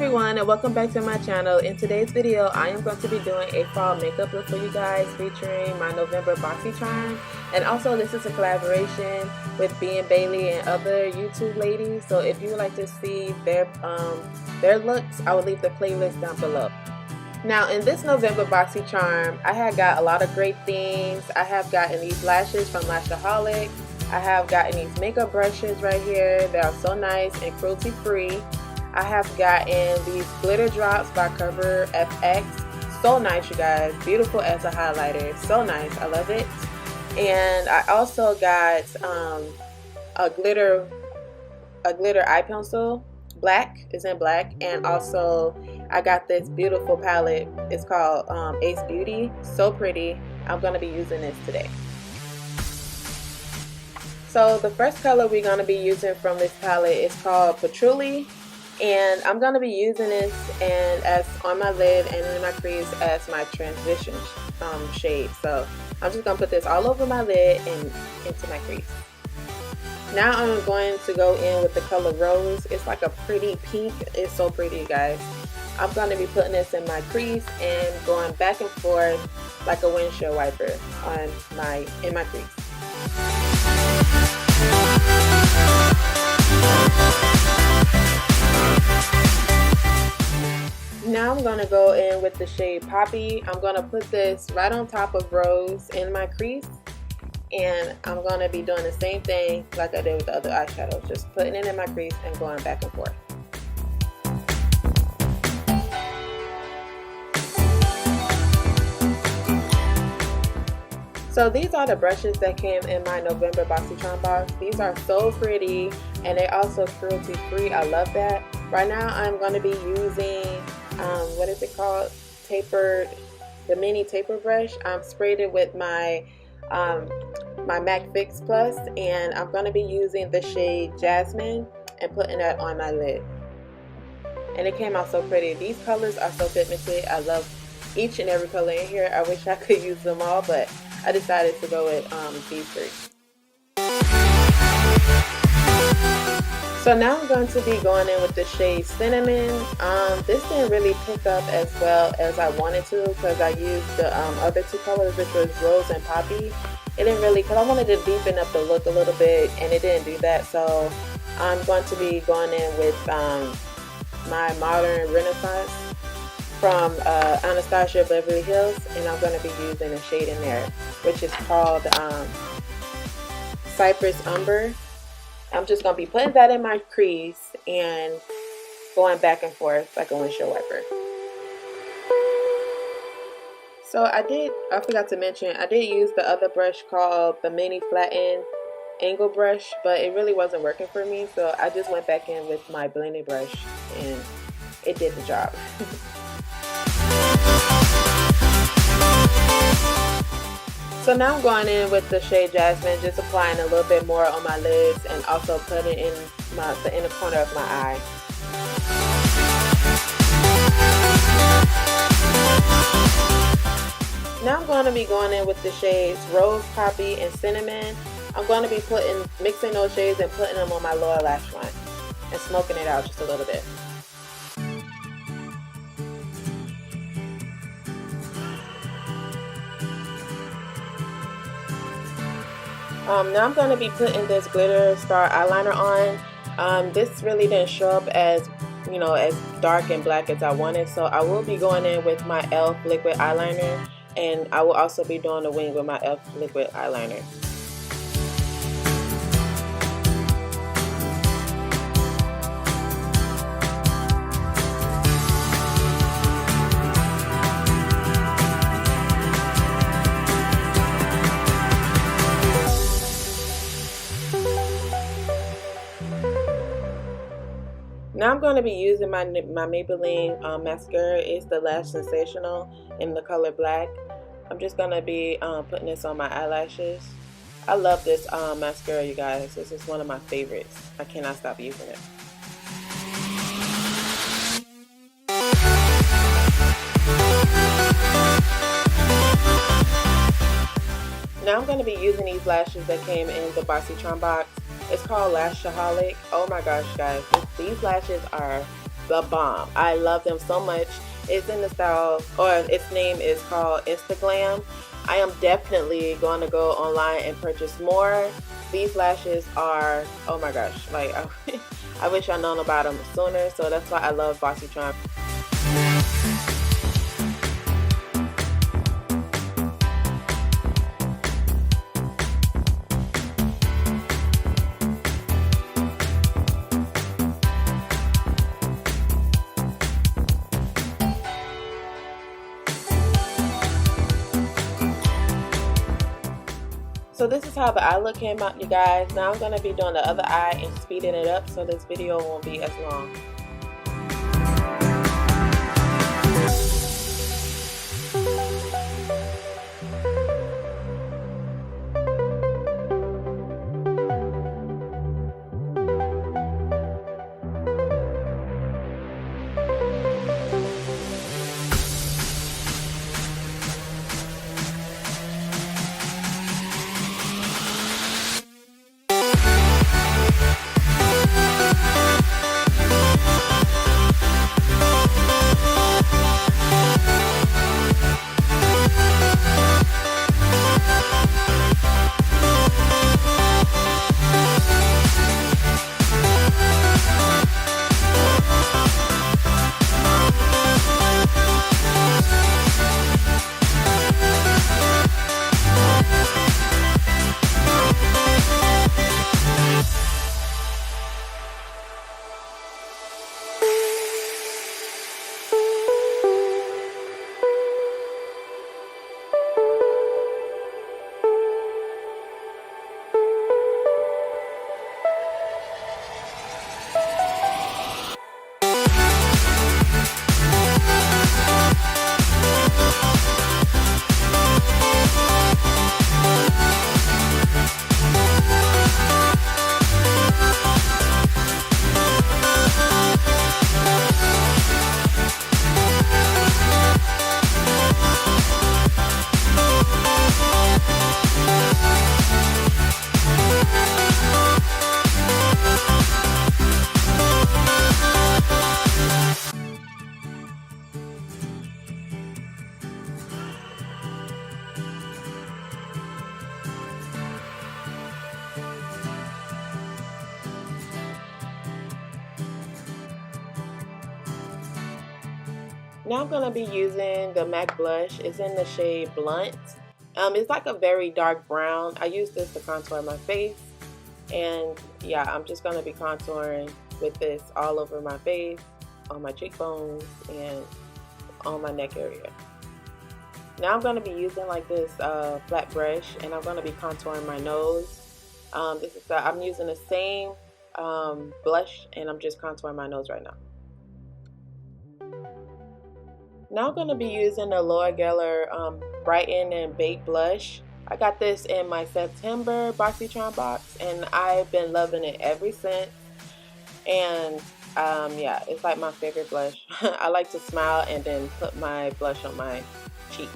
everyone, and welcome back to my channel. In today's video I am going to be doing a fall makeup look for you guys featuring my November Boxycharm, and also this is a collaboration with B and Bailey and other YouTube ladies. So if you would like to see their looks, I will leave the playlist down below. Now in this November Boxycharm, I have got a lot of great themes. I have gotten these lashes from Lashaholic. I have gotten these makeup brushes right here. They are so nice and cruelty free. I have gotten these glitter drops by Cover FX. So nice, you guys. Beautiful as a highlighter. So nice. I love it. And I also got a glitter eye pencil. Black is in black. And also I got this beautiful palette. It's called Ace Beauty. So pretty. I'm going to be using this today. So the first color we're going to be using from this palette is called Patchouli. And I'm going to be using this and as on my lid and in my crease as my transition shade. So I'm just going to put this all over my lid and into my crease. Now I'm going to go in with the color Rose. It's like a pretty pink. It's so pretty, you guys. I'm going to be putting this in my crease and going back and forth like a windshield wiper in my crease. Now I'm going to go in with the shade Poppy. I'm going to put this right on top of Rose in my crease. And I'm going to be doing the same thing like I did with the other eyeshadows. Just putting it in my crease and going back and forth. So these are the brushes that came in my November Boxycharm box. These are so pretty and they also cruelty free. I love that. Right now I'm going to be using what is it called? The mini taper brush. I'm sprayed it with my MAC Fix Plus, and I'm going to be using the shade Jasmine and putting that on my lid. And it came out so pretty. These colors are so pigmented. I love each and every color in here. I wish I could use them all, but I decided to go with these three. So now I'm going to be going in with the shade Cinnamon. This didn't really pick up as well as I wanted to because I used the other two colors, which was Rose and Poppy. It didn't really, because I wanted to deepen up the look a little bit and it didn't do that. So I'm going to be going in with my Modern Renaissance from Anastasia Beverly Hills, and I'm going to be using a shade in there, which is called Cypress Umber. I'm just going to be putting that in my crease and going back and forth like a windshield wiper. So I forgot to mention, I did use the other brush called the Mini Flattened Angle Brush, but it really wasn't working for me. So I just went back in with my blending brush and it did the job. So now I'm going in with the shade Jasmine, just applying a little bit more on my lids and also putting in the inner corner of my eye. Now I'm going to be going in with the shades Rose, Poppy, and Cinnamon. I'm going to be mixing those shades and putting them on my lower lash line and smoking it out just a little bit. Now I'm going to be putting this glitter star eyeliner on. This really didn't show up as, as dark and black as I wanted, so I will be going in with my e.l.f. liquid eyeliner, and I will also be doing the wing with my e.l.f. liquid eyeliner. Now I'm going to be using my Maybelline mascara. It's the Lash Sensational in the color black. I'm just going to be putting this on my eyelashes. I love this mascara, you guys. This is one of my favorites. I cannot stop using it. Now I'm going to be using these lashes that came in the Boxycharm box. It's called Lashaholic. Oh my gosh, guys. These lashes are the bomb. I love them so much. It's in the style, or its name is called Instaglam. I am definitely going to go online and purchase more. These lashes are, oh my gosh, like I wish I'd known about them sooner, so that's why I love Boxycharm. So this is how the eye look came out, you guys. Now I'm going to be doing the other eye and speeding it up so this video won't be as long. Now I'm going to be using the MAC blush. It's in the shade Blunt. It's like a very dark brown. I use this to contour my face. And yeah, I'm just going to be contouring with this all over my face, on my cheekbones, and on my neck area. Now I'm going to be using like this flat brush, and I'm going to be contouring my nose. I'm using the same blush, and I'm just contouring my nose right now. Now I'm going to be using the Laura Geller Brighten and Bake Blush. I got this in my September Boxycharm box, and I've been loving it ever since. And yeah, it's like my favorite blush. I like to smile and then put my blush on my cheeks.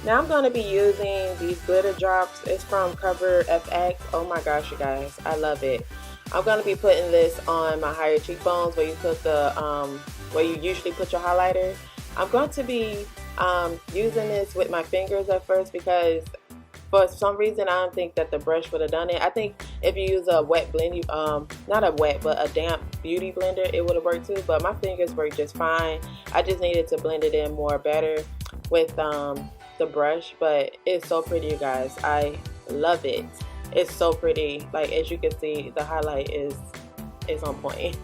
Now I'm going to be using these glitter drops. It's from Cover FX. Oh my gosh, you guys, I love it. I'm going to be putting this on my higher cheekbones where you put the where you usually put your highlighter. I'm going to be using this with my fingers at first because for some reason I don't think that the brush would have done it. I think if you use a wet blend, not a wet but a damp beauty blender, it would have worked too. But my fingers work just fine. I just needed to blend it in more better with the brush, but it's so pretty, you guys. I love it. It's so pretty. Like, as you can see, the highlight is on point.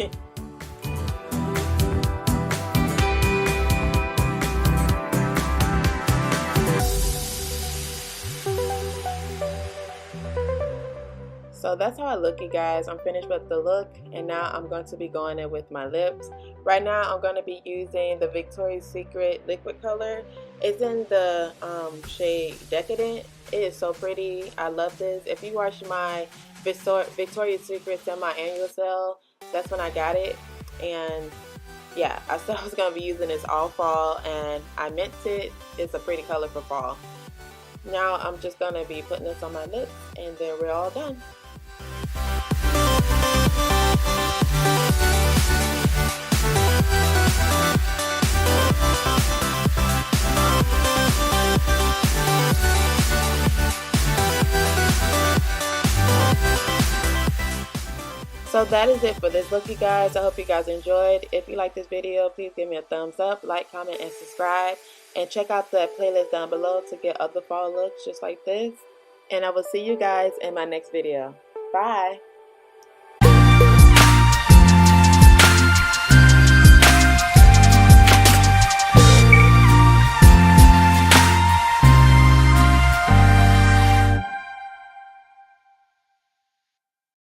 So that's how I look, you guys. I'm finished with the look, and now I'm going to be going in with my lips. Right now I'm going to be using the Victoria's Secret liquid color. It's in the shade Decadent. It is so pretty. I love this. If you watch my Victoria's Secret semi-annual sale, that's when I got it. And yeah, I said I was going to be using this all fall, and I meant it. It's a pretty color for fall. Now I'm just going to be putting this on my lips, and then we're all done. So that is it for this look, you guys. I hope you guys enjoyed. If you like this video, please give me a thumbs up, like, comment, and subscribe. And check out the playlist down below to get other fall looks just like this. And I will see you guys in my next video. Bye!